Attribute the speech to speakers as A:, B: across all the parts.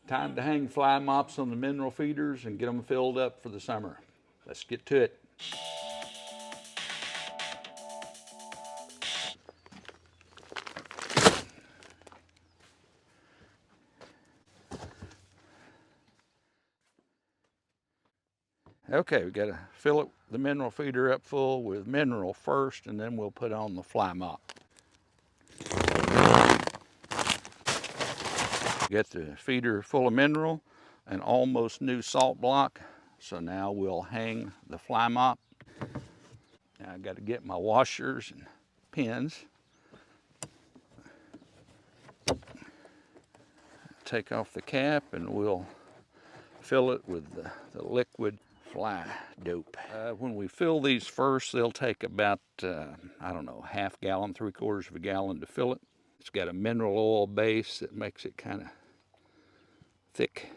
A: Time to hang fly mops on the mineral feeders and get them filled up for the summer. Let's get to it. Okay, we got to fill it, the mineral feeder up full with mineral first, and then we'll put on the fly mop. Get the feeder full of mineral, an almost new salt block. So now we'll hang the fly mop. Now I got to get my washers and pins. Take off the cap and we'll fill it with the liquid fly dope. When we fill these first, they'll take about, I don't know, half gallon, 3/4 of a gallon to fill it. It's got a mineral oil base that makes it kind of thick.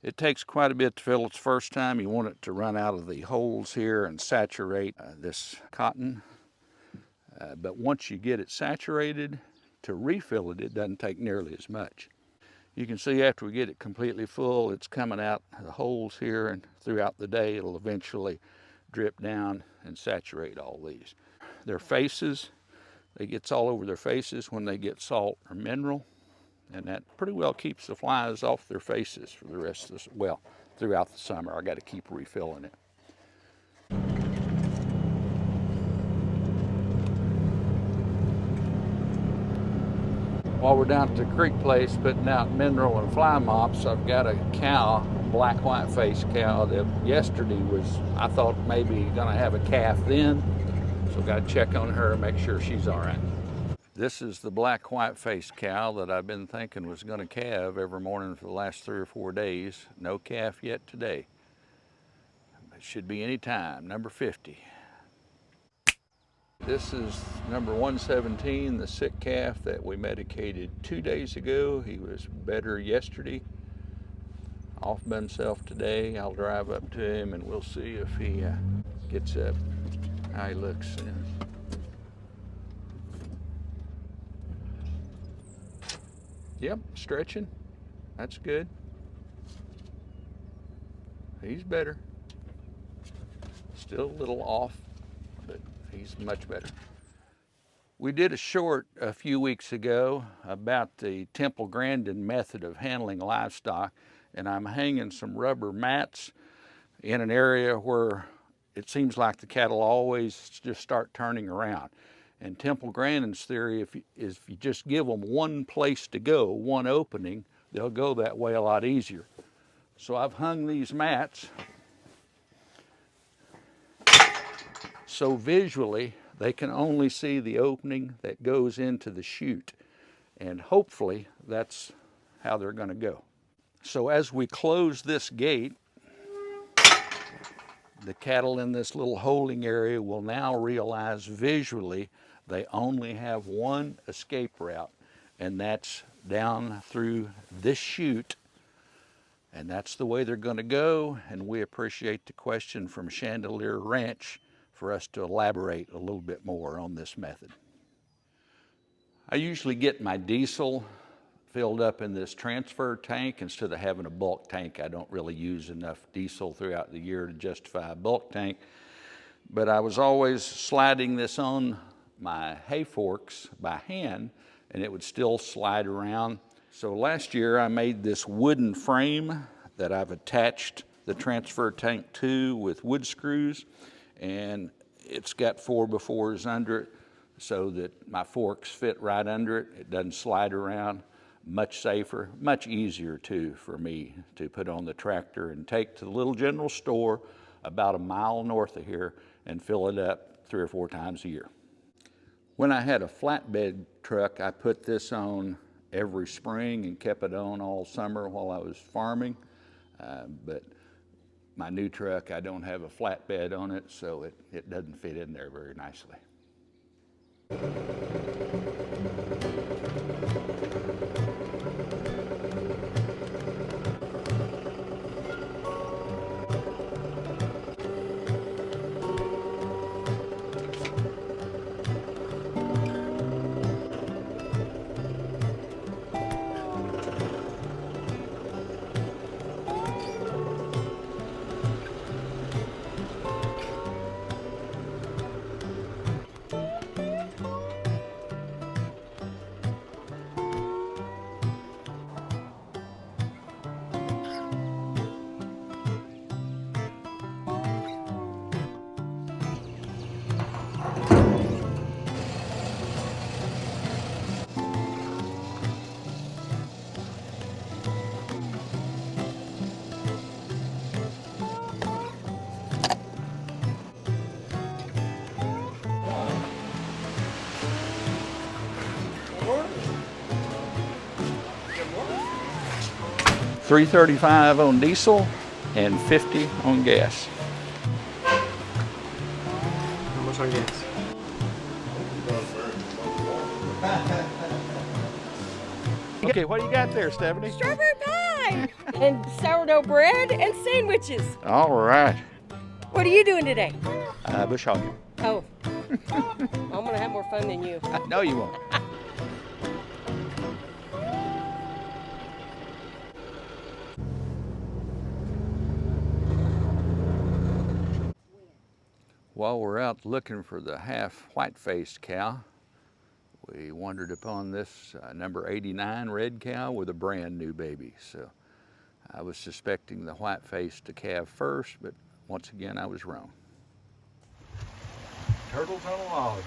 A: It takes quite a bit to fill its first time. You want it to run out of the holes here and saturate this cotton. But once you get it saturated, to refill it, it doesn't take nearly as much. You can see after we get it completely full, it's coming out the holes here, and throughout the day, it'll eventually drip down and saturate all these. Their faces, it gets all over their faces when they get salt or mineral, and that pretty well keeps the flies off their faces for the rest of the, throughout the summer. I got to keep refilling it. While we're down at the creek place putting out mineral and fly mops, I've got a cow, black white-faced cow that yesterday was, I thought maybe gonna have a calf then, so got to check on her and make sure she's all right. This is the black white-faced cow that I've been thinking was gonna calve every morning for the last 3 or 4 days. No calf yet today. It should be any time, number 50. This is number 117, the sick calf that we medicated 2 days ago. He was better yesterday, off by himself today. I'll drive up to him and we'll see if he gets up, how he looks. Yep, stretching, that's good. He's better. Still a little off, but he's much better. We did a short a few weeks ago about the Temple Grandin method of handling livestock, and I'm hanging some rubber mats in an area where it seems like the cattle always just start turning around. And Temple Grandin's theory is if you just give them one place to go, one opening, they'll go that way a lot easier. So I've hung these mats so visually they can only see the opening that goes into the chute, and hopefully that's how they're going to go. So as we close this gate, the cattle in this little holding area will now realize visually they only have one escape route, and that's down through this chute, and that's the way they're going to go. And we appreciate the question from Chandelier Ranch for us to elaborate a little bit more on this method. I usually get my diesel filled up in this transfer tank instead of having a bulk tank. I don't really use enough diesel throughout the year to justify a bulk tank, but I was always sliding this on my hay forks by hand, and it would still slide around. So last year I made this wooden frame that I've attached the transfer tank to with wood screws, and it's got 4x4s under it so that my forks fit right under it. It doesn't slide around. Much safer, much easier too for me to put on the tractor and take to the little general store about a mile north of here and fill it up 3 or 4 times a year. When I had a flatbed truck, I put this on every spring and kept it on all summer while I was farming. But my new truck, I don't have a flatbed on it, so it doesn't fit in there very nicely. $3.35 on diesel and $50 on gas.
B: How much on gas?
A: Okay, what do you got there, Stephanie?
C: Strawberry pie and sourdough bread and sandwiches.
A: All right.
C: What are you doing today?
A: Bush hogging.
C: Oh, I'm gonna have more fun than you.
A: No, you won't. While we're out looking for the half white-faced cow, we wandered upon this number 89 red cow with a brand new baby. So I was suspecting the white-faced to calve first, but once again I was wrong. Turtles on a log.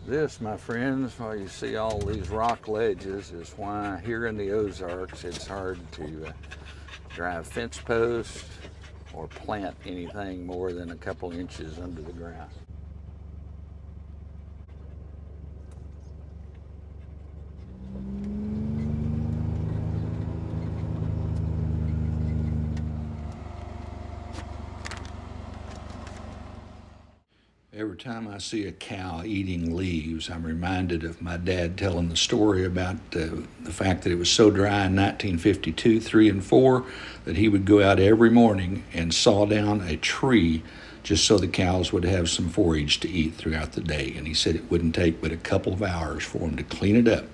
A: This, my friends, while you see all these rock ledges, is why here in the Ozarks it's hard to drive fence posts or plant anything more than a couple inches under the ground. Every time I see a cow eating leaves, I'm reminded of my dad telling the story about the fact that it was so dry in 1952, 3 and 4, that he would go out every morning and saw down a tree just so the cows would have some forage to eat throughout the day. And he said it wouldn't take but a couple of hours for them to clean it up.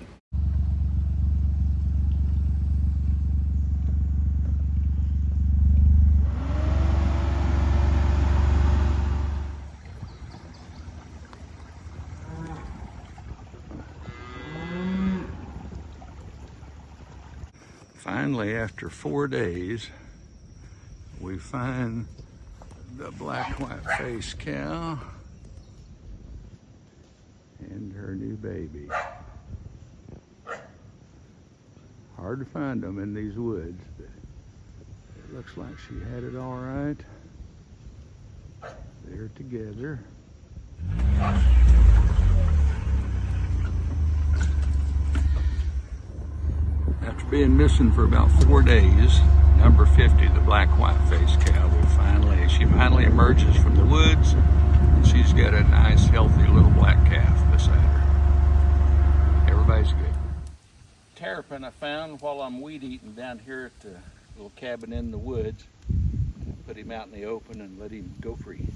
A: Finally, after 4 days, we find the black white-faced cow and her new baby. Hard to find them in these woods, but it looks like she had it all right. They're together. After being missing for about 4 days, number 50, the black white-faced cow, she finally emerges from the woods, and she's got a nice, healthy little black calf beside her. Everybody's good. Terrapin I found while I'm weed eating down here at the little cabin in the woods. Put him out in the open and let him go free.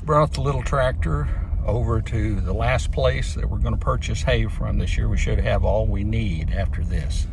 A: Brought the little tractor over to the last place that we're going to purchase hay from this year. We should have all we need after this.